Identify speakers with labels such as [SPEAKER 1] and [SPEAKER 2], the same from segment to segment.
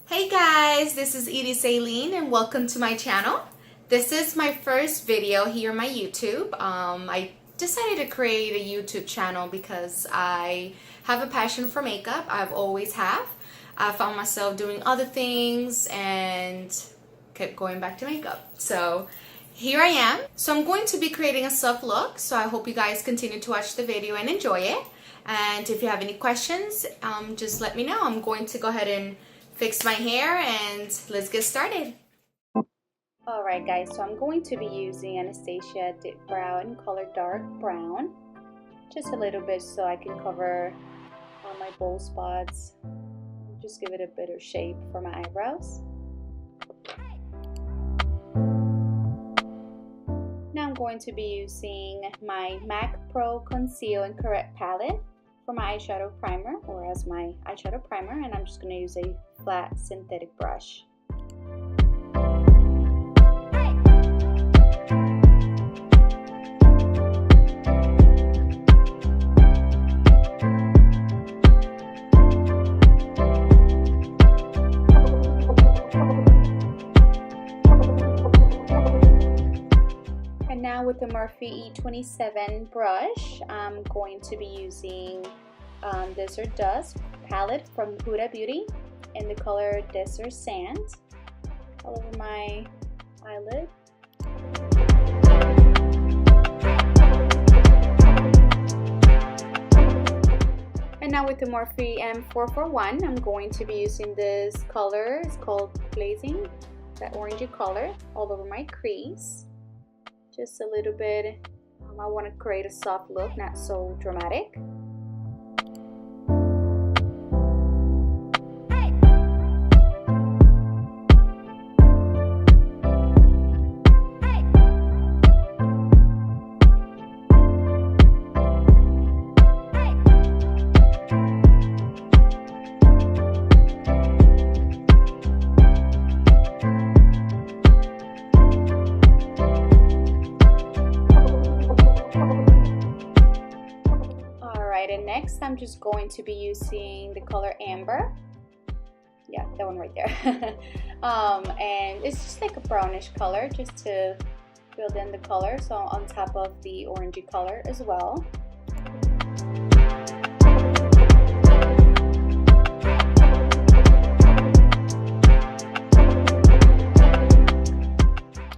[SPEAKER 1] Hey guys, this is Iriseyleen and welcome to my channel. This is my first video here on my YouTube. I decided to create a YouTube channel because I have a passion for makeup. I've always have. I found myself doing other things and kept going back to makeup. So here I am. So I'm going to be creating a soft look. So I hope you guys continue to watch the video and enjoy it. And if you have any questions, just let me know. I'm going to go ahead and fix my hair and let's get started. Alright guys, so I'm going to be using Anastasia Dipbrow in color dark brown. Just a little bit so I can cover all my bold spots. Just give it a bit of shape for my eyebrows. Now I'm going to be using my MAC Pro Conceal and Correct palette for my eyeshadow primer, or as my eyeshadow primer, and I'm just going to use a flat synthetic brush. And now with the Morphe E27 brush, I'm going to be using Desert Dusk palette from Huda Beauty in the color Desert Sand all over my eyelid. And now with the Morphe M441, I'm going to be using this color. It's called Blazing, that orangey color, all over my crease. Just a little bit. I want to create a soft look, not so dramatic. And next I'm just going to be using the color Amber. Yeah, that one right there. And it's just like a brownish color, just to build in the color, so on top of the orangey color as well.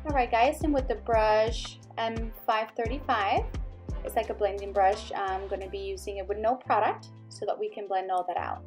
[SPEAKER 1] Alright guys, and with the brush M535, it's like a blending brush. I'm going to be using it with no product so that we can blend all that out.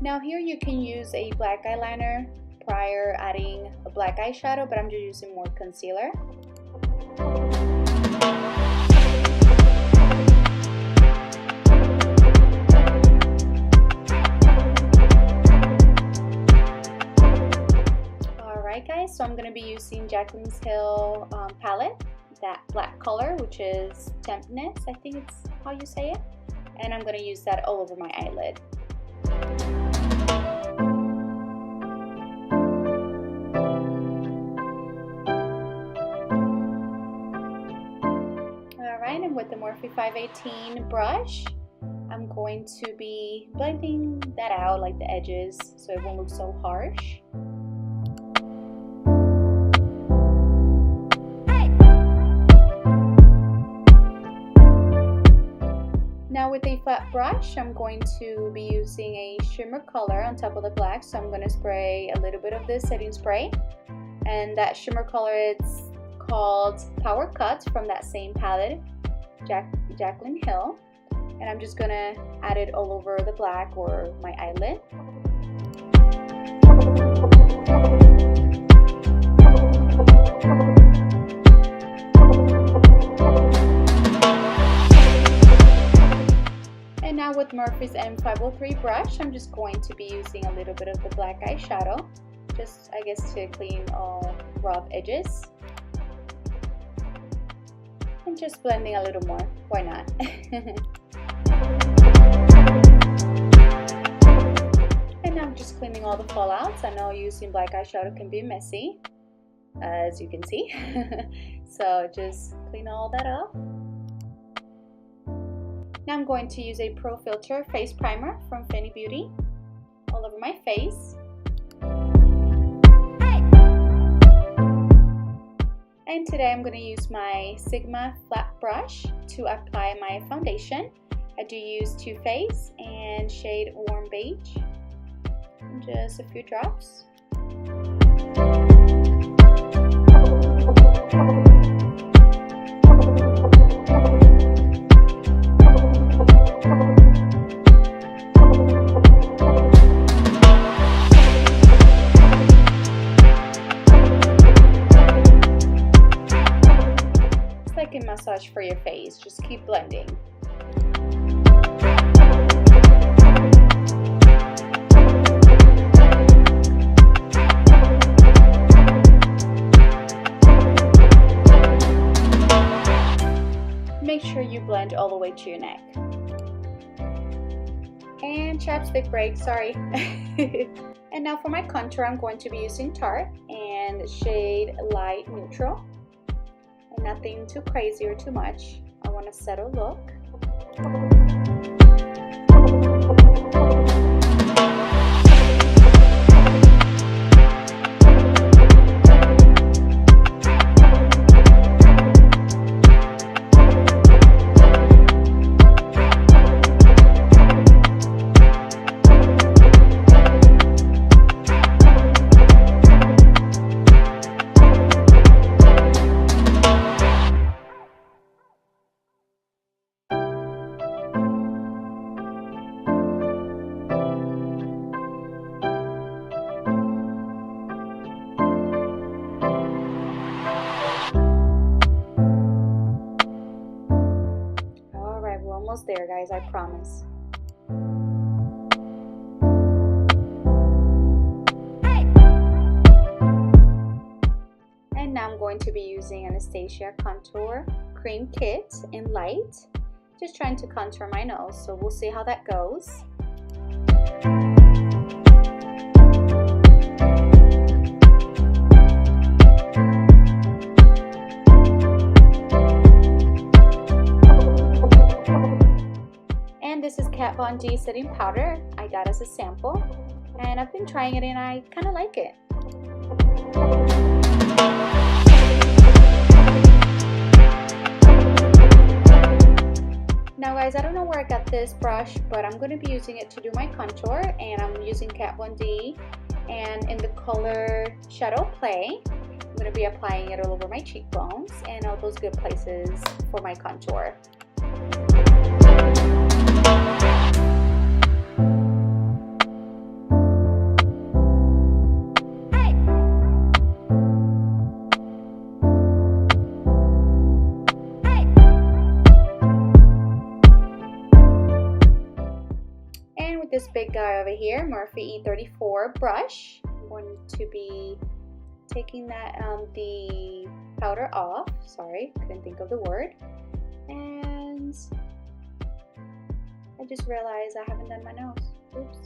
[SPEAKER 1] Now here you can use a black eyeliner prior adding a black eyeshadow, but I'm just using more concealer. Guys, so I'm going to be using Jaclyn Hill palette, that black color, which is Tempness, I think it's how you say it, and I'm going to use that all over my eyelid. Alright, and with the Morphe 518 brush, I'm going to be blending that out, like the edges, so it won't look so harsh. Now with a flat brush, I'm going to be using a shimmer color on top of the black, so I'm going to spray a little bit of this setting spray. And that shimmer color, it's called Power Cut from that same palette, Jaclyn Hill. And I'm just going to add it all over the black or my eyelid. Now with Morphe's M503 brush, I'm just going to be using a little bit of the black eyeshadow, just I guess to clean all rough edges. And just blending a little more, why not? And I'm just cleaning all the fallouts. I know using black eyeshadow can be messy. as you can see. So just clean all that up. Now I'm going to use a Pro Filter face primer from Fenty Beauty all over my face. And today I'm going to use my Sigma flat brush to apply my foundation. I do use Too Faced and shade Warm Beige. Just a few drops. It's like a massage for your face. Just keep blending. Make sure you blend all the way to your neck. And chapstick break, sorry. And now for my contour, I'm going to be using Tarte and shade Light Neutral. And nothing too crazy or too much. I want a settled look. There, guys, I promise. And now I'm going to be using Anastasia Contour Cream Kit in Light, just trying to contour my nose, so we'll see how that goes. This is Kat Von D setting powder I got as a sample, and I've been trying it and I kind of like it. Now guys, I don't know where I got this brush, but I'm going to be using it to do my contour, and I'm using Kat Von D, and in the color Shadow Play, I'm going to be applying it all over my cheekbones and all those good places for my contour. This big guy over here, Morphe E34 brush, I'm going to be taking that the powder off. Sorry, couldn't think of the word. And I just realized I haven't done my nose. Oops.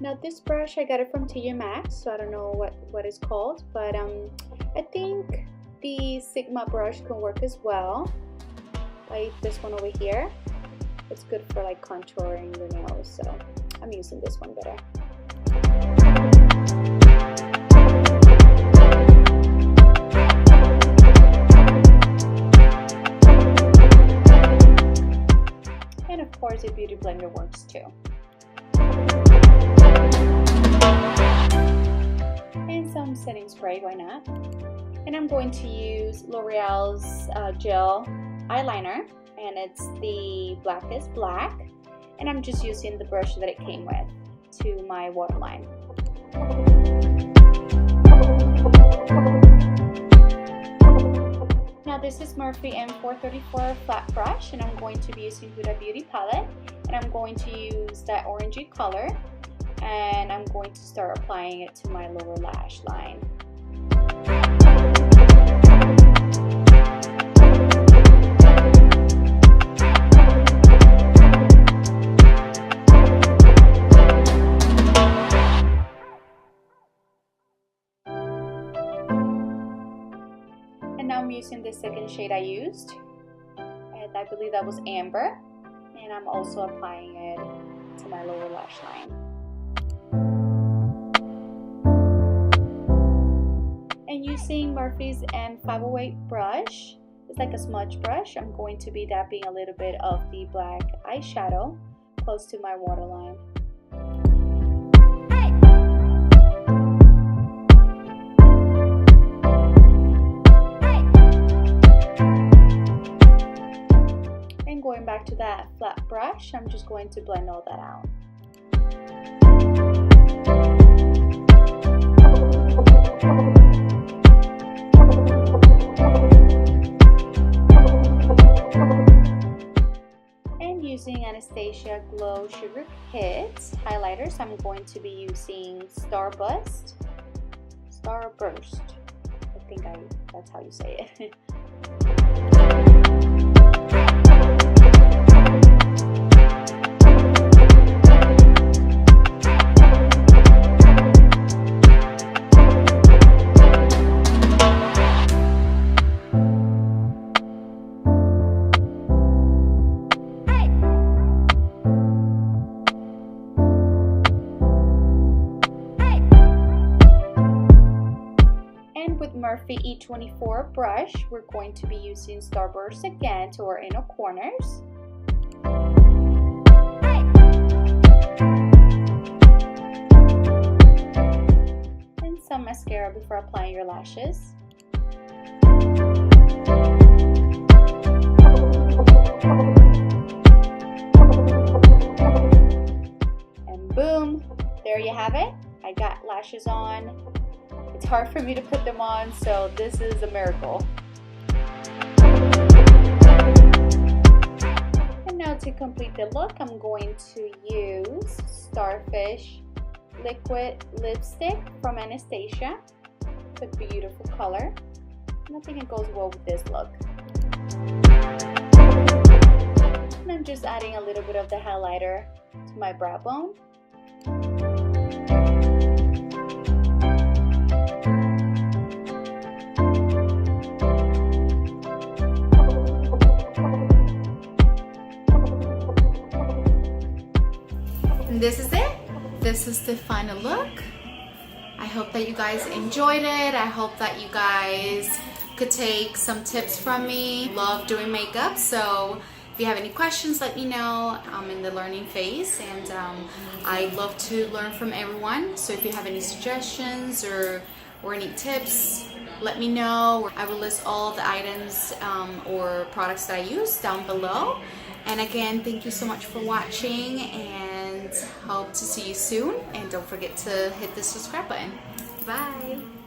[SPEAKER 1] Now this brush, I got it from TJ Maxx, so I don't know what it's called, but I think the Sigma brush can work as well, like this one over here. It's good for like contouring your nails, so I'm using this one better. And of course, a beauty blender works too. And some setting spray, why not? And I'm going to use L'Oreal's gel eyeliner, and it's the Blackest Black, and I'm just using the brush that it came with to my waterline. Now this is Morphe M434 flat brush, and I'm going to be using Huda Beauty palette, and I'm going to use that orangey color, and I'm going to start applying it to my lower lash line. I'm using the second shade I used, and I believe that was Amber, and I'm also applying it to my lower lash line. And using Morphe's M508 brush, it's like a smudge brush, I'm going to be dabbing a little bit of the black eyeshadow close to my waterline. And going back to that flat brush, I'm just going to blend all that out. Using Anastasia Glow Sugar Hits highlighters, I'm going to be using Starburst. I think that's how you say it. Morphe E24 brush, we're going to be using Starburst again to our inner corners. And some mascara before applying your lashes. And boom, there you have it. I got lashes on. It's hard for me to put them on, so this is a miracle. And now to complete the look, I'm going to use Starfish Liquid Lipstick from Anastasia. It's a beautiful color, and I think it goes well with this look. And I'm just adding a little bit of the highlighter to my brow bone. This is it. This is the final look. I hope that you guys enjoyed it. I hope that you guys could take some tips from me. Love doing makeup, so if you have any questions, let me know. I'm in the learning phase, and I love to learn from everyone. So if you have any suggestions or any tips, let me know. I will list all of the items or products that I use down below. And again, thank you so much for watching, and hope to see you soon. And don't forget to hit the subscribe button. Bye!